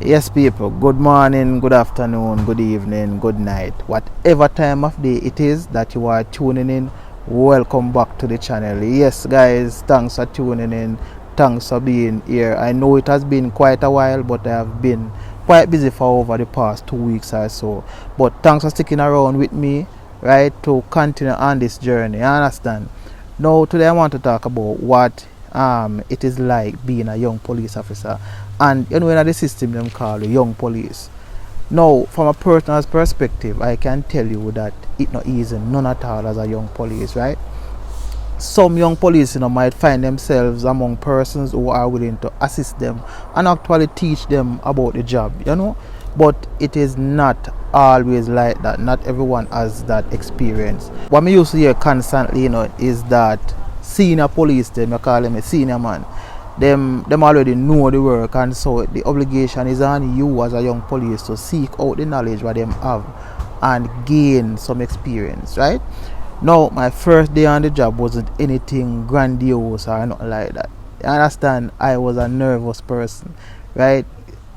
Yes, people, good morning, good afternoon, good evening, good night. Whatever time of day it is that you are tuning in, welcome back to the channel. Yes, guys, thanks for tuning in. Thanks for being here. I know it has been quite a while, but I have been quite busy for over the past 2 weeks or so. But thanks for sticking around with me, right, to continue on this journey. You understand? Now, today I want to talk about what it is like being a young police officer, and you know in the system them call the young police. Now from a personal perspective, I can tell you that it not easy, none at all, as a young police, right? Some young police might find themselves among persons who are willing to assist them and actually teach them about the job, but it is not always like that. Not everyone has that experience. What me used to hear constantly is that senior police, them you call them a senior man, them already know the work, and so the obligation is on you as a young police to seek out the knowledge what them have and gain some experience, right? Now, my first day on the job wasn't anything grandiose or nothing like that. You understand? I was a nervous person, right?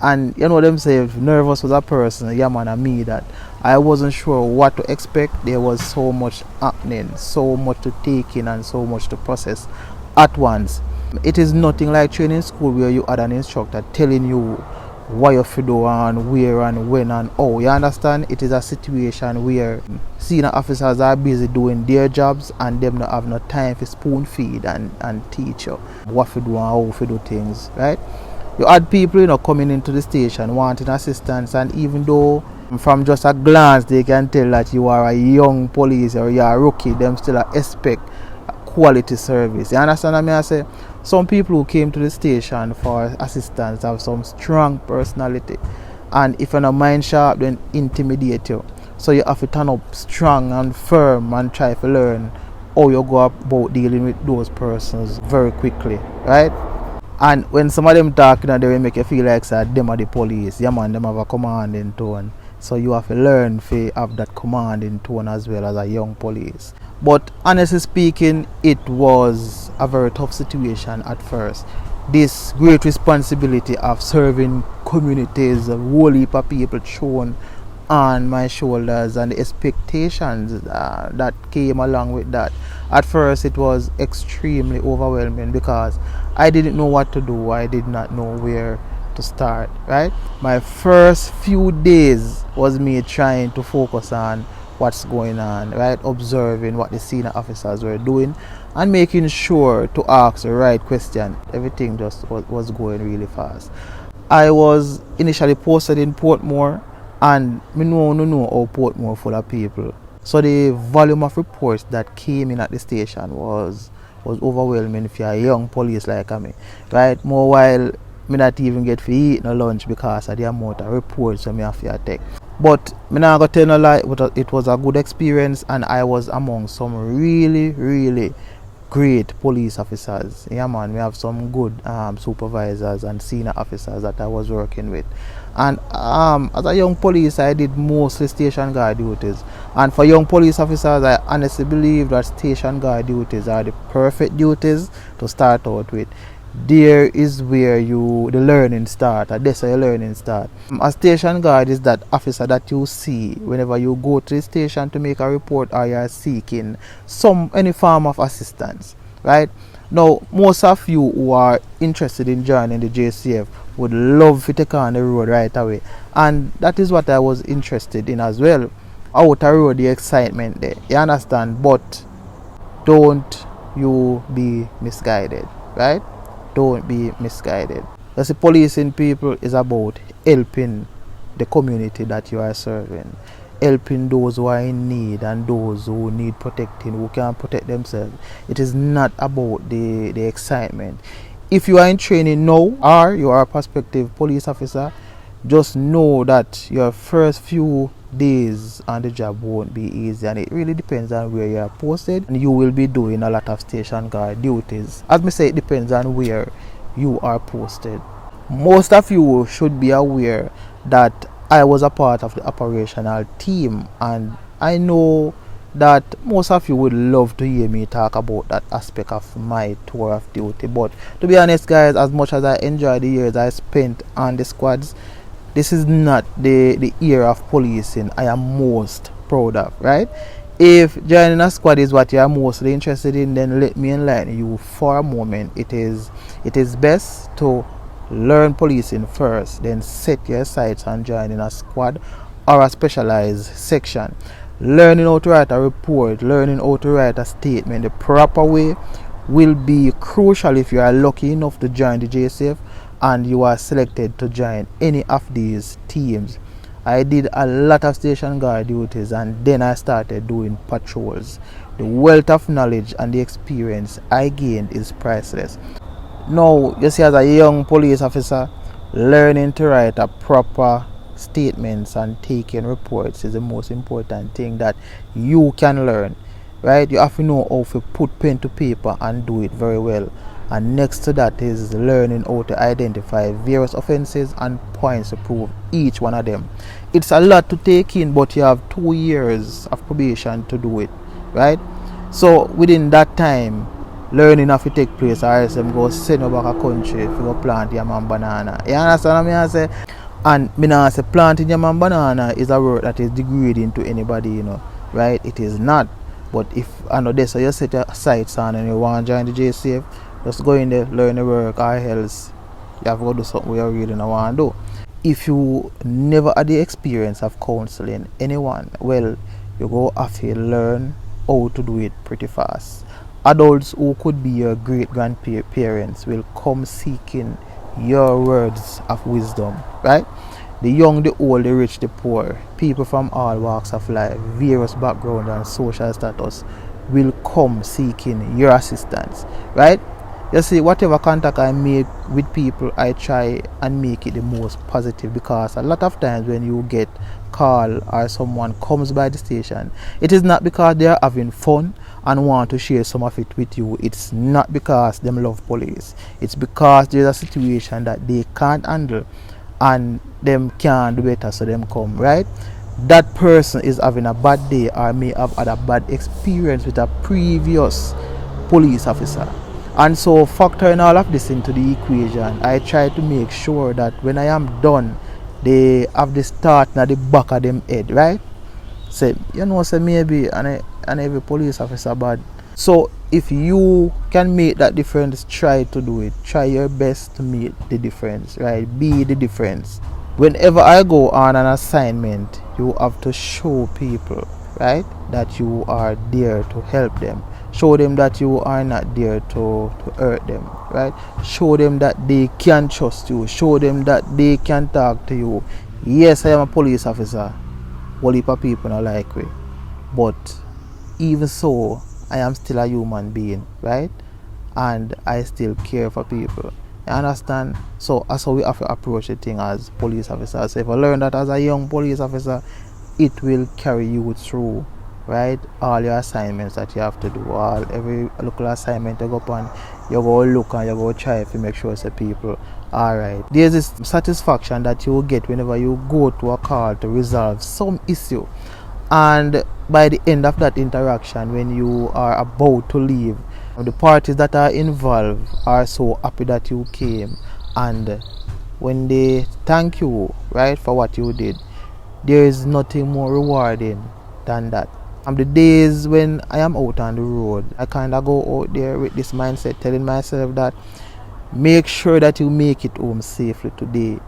And you know them say if nervous was a person, yeah man, and me that I wasn't sure what to expect. There was so much happening, so much to take in and so much to process at once. It is nothing like training school where you had an instructor telling you what you have to do and where and when and how. You understand? It is a situation where senior officers are busy doing their jobs and them not have no time for spoon feed and teach you what to do and how to do things, right? You had people coming into the station wanting assistance, and even though from just a glance they can tell that you are a young police or you are a rookie, them still expect quality service. You understand what I say? Some people who came to the station for assistance have some strong personality, and if you're not mind sharp, then intimidate you. So you have to turn up strong and firm and try to learn how you go about dealing with those persons very quickly, right? And when some of them talk, they will make you feel like them are the police. Yeah man, them have a commanding tone. So you have to learn to have that commanding tone as well as a young police. But honestly speaking, it was a very tough situation at first. This great responsibility of serving communities, a whole heap of people thrown on my shoulders, and the expectations that came along with that. At first it was extremely overwhelming because I didn't know what to do. I did not know where to start, right? My first few days was me trying to focus on what's going on, right? Observing what the senior officers were doing and making sure to ask the right question. Everything just was going really fast. I was initially posted in Portmore, and me know how Portmore full of people. So the volume of reports that came in at the station was overwhelming if you're a young police like me, right? More while me not even get to eat no lunch because of the amount of reports that me have to take. But me not gonna tell no lie, it was a good experience, and I was among some really, really great police officers. Yeah man, we have some good supervisors and senior officers that I was working with. And as a young police, I did mostly station guard duties. And for young police officers, I honestly believe that station guard duties are the perfect duties to start out with. There is where the learning start, and that's where your learning start. A station guard is that officer that you see whenever you go to the station to make a report or you are seeking any form of assistance, right? Now, most of you who are interested in joining the JCF would love to take on the road right away, and that is what I was interested in as well. Out the road, the excitement there, you understand? But don't you be misguided, right? Don't be misguided. Because the policing people is about helping the community that you are serving, helping those who are in need and those who need protecting, who can't protect themselves. It is not about the excitement. If you are in training now or you are a prospective police officer, just know that your first few days on the job won't be easy, and it really depends on where you are posted, and you will be doing a lot of station guard duties. As me say, it depends on where you are posted. Most of you should be aware that I was a part of the operational team, and I know that most of you would love to hear me talk about that aspect of my tour of duty. But to be honest guys, as much as I enjoy the years I spent on the squads, This is not the era of policing I am most proud of, right? If joining a squad is what you are mostly interested in, then let me enlighten you for a moment. It is best to learn policing first, then set your sights on joining a squad or a specialized section. Learning how to write a report, learning how to write a statement the proper way will be crucial if you are lucky enough to join the JCF and you are selected to join any of these teams. I did a lot of station guard duties and then I started doing patrols. The wealth of knowledge and the experience I gained is priceless. Now, you see, as a young police officer, learning to write a proper statements and taking reports is the most important thing that you can learn, right? You have to know how to put pen to paper and do it very well. And next to that is learning how to identify various offenses and points to prove each one of them. It's a lot to take in, but you have 2 years of probation to do it, right? So within that time, learning have to take place, or else them go send you back a country if you go plant yam and banana. You understand what I say? And me now say planting yam and banana is a work that is degrading to anybody, right? It is not. But if I know this, so you set your sights on and you want to join the JCF, just go in there, learn the work, or else you have to go do something you really don't want to do. If you never had the experience of counseling anyone, well, you go have to learn how to do it pretty fast. Adults who could be your great grandparents will come seeking your words of wisdom, right? The young, the old, the rich, the poor, people from all walks of life, various backgrounds and social status will come seeking your assistance, right? You see, whatever contact I make with people, I try and make it the most positive, because a lot of times when you get call or someone comes by the station, it is not because they are having fun and want to share some of it with you. It's not because them love police. It's because there's a situation that they can't handle and them can do better, so them come, right? That person is having a bad day or may have had a bad experience with a previous police officer. And so factoring all of this into the equation, I try to make sure that when I am done, they have this thought at the back of them head, right? Say, say maybe and every police officer bad. So if you can make that difference, try to do it. Try your best to make the difference, right? Be the difference. Whenever I go on an assignment, you have to show people, right, that you are there to help them. Show them that you are not there to hurt them, right? Show them that they can trust you. Show them that they can talk to you. Yes, I am a police officer. Whole heap of people don't like me. But even so, I am still a human being, right? And I still care for people. You understand? So that's how we have to approach the thing as police officers. So if I learn that as a young police officer, it will carry you through, right, all your assignments that you have to do. Every local assignment you go upon, you go look and you go try to make sure the people are right. There's this satisfaction that you will get whenever you go to a call to resolve some issue, and by the end of that interaction, when you are about to leave, the parties that are involved are so happy that you came, and when they thank you, right, for what you did, there is nothing more rewarding than that. The days when I am out on the road, I kind of go out there with this mindset, telling myself that make sure that you make it home safely today.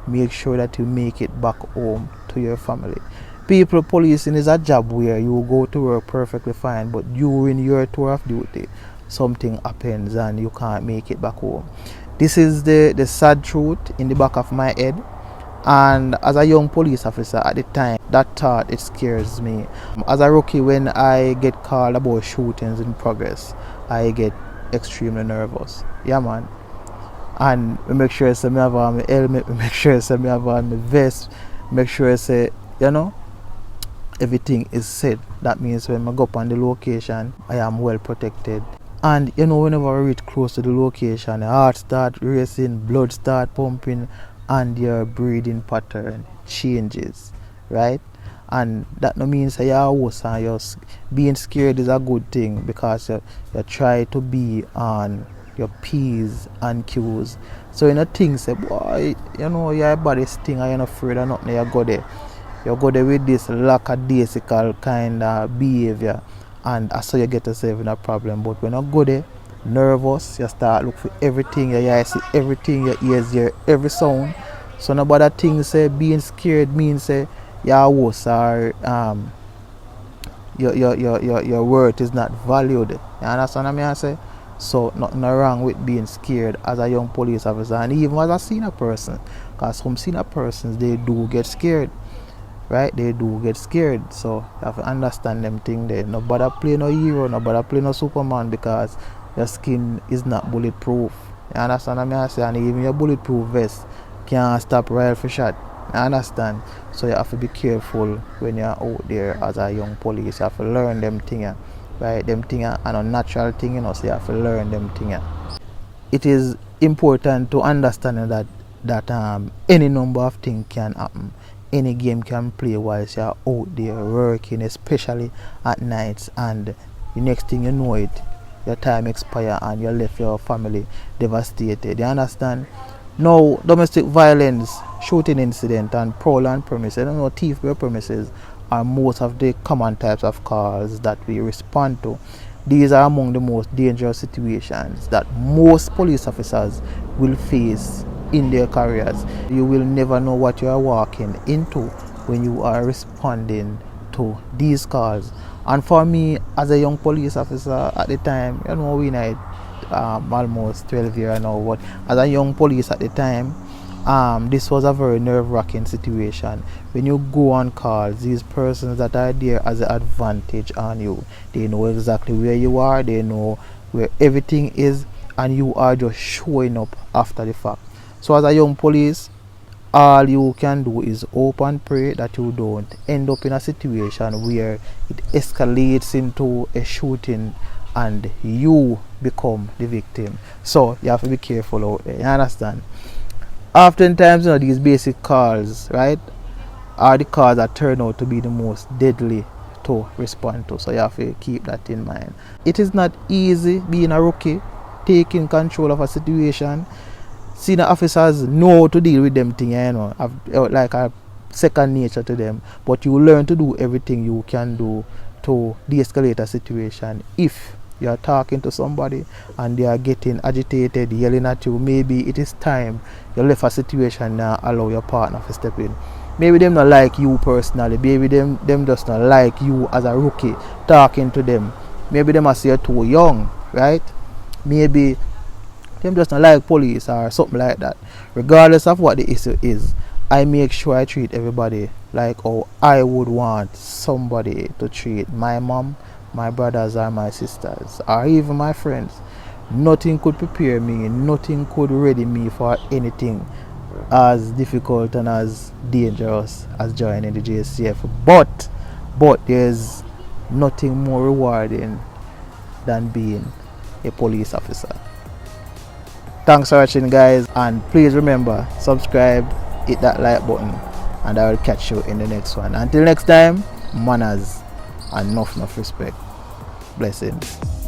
Make sure that you make it back home to your family. People policing is a job where you go to work perfectly fine, but during your tour of duty, something happens and you can't make it back home. This is the sad truth in the back of my head. And as a young police officer at the time, that thought, it scares me. As a rookie, when I get called about shootings in progress, I get extremely nervous. Yeah, man. And we make sure I say me have on my helmet, we make sure I say me have on my vest, make sure I say, everything is set. That means when I go up on the location, I am well protected. And whenever I reach close to the location, the heart start racing, blood start pumping, and your breathing pattern changes, right? And that no means that you're worse, and being scared is a good thing, because you try to be on your P's and Q's. So you know things say, boy, you know your baddest thing and you're not afraid of nothing, you go there. You go there with this lackadaisical kind of behavior, and that's how you get yourself in a problem. But when you go there nervous, you start look for everything, your eyes see everything, your ears hear every sound. So nobody things say being scared means say your worse or your worth is not valued. You understand what I mean? I say? So nothing wrong with being scared as a young police officer and even as a senior person. Because some senior persons they do get scared. Right? They do get scared. So you have to understand them thing there. Nobody play no hero, nobody play no Superman because your skin is not bulletproof. You understand what I mean? I say? And even your bulletproof vest can't stop rifle shot. You understand? So you have to be careful when you're out there as a young police. You have to learn them things. Right? Them things are a natural thing, you know, so you have to learn them things. It is important to understand that any number of things can happen. Any game can play whilst you're out there working, especially at nights, and the next thing you know it, your time expire and you left your family devastated. You understand? Now, domestic violence, shooting incident, and prolonged premises, thief premises are most of the common types of calls that we respond to. These are among the most dangerous situations that most police officers will face in their careers. You will never know what you are walking into when you are responding to these calls. And for me, as a young police officer at the time, we know almost 12 years now, but as a young police at the time, this was a very nerve-wracking situation. When you go on calls, these persons that are there as an advantage on you, they know exactly where you are, they know where everything is, and you are just showing up after the fact. So as a young police, all you can do is hope and pray that you don't end up in a situation where it escalates into a shooting and you become the victim. So you have to be careful out there, you understand? Oftentimes, these basic calls, right, are the calls that turn out to be the most deadly to respond to. So you have to keep that in mind. It is not easy being a rookie, taking control of a situation. Senior officers know to deal with them things, like a second nature to them. But you learn to do everything you can do to de-escalate a situation. If you are talking to somebody and they are getting agitated, yelling at you, maybe it is time you left a situation now, allow your partner to step in. Maybe them not like you personally, maybe them just not like you as a rookie talking to them. Maybe them must say you're too young, right? Maybe them just not like police or something like that. Regardless of what the issue is, I make sure I treat everybody like how I would want somebody to treat my mom, my brothers or my sisters, or even my friends. Nothing could prepare me, nothing could ready me for anything as difficult and as dangerous as joining the JCF. But there's nothing more rewarding than being a police officer. Thanks for watching, guys, and please remember, subscribe, hit that like button, and I will catch you in the next one. Until next time, manners and enough respect. Blessings.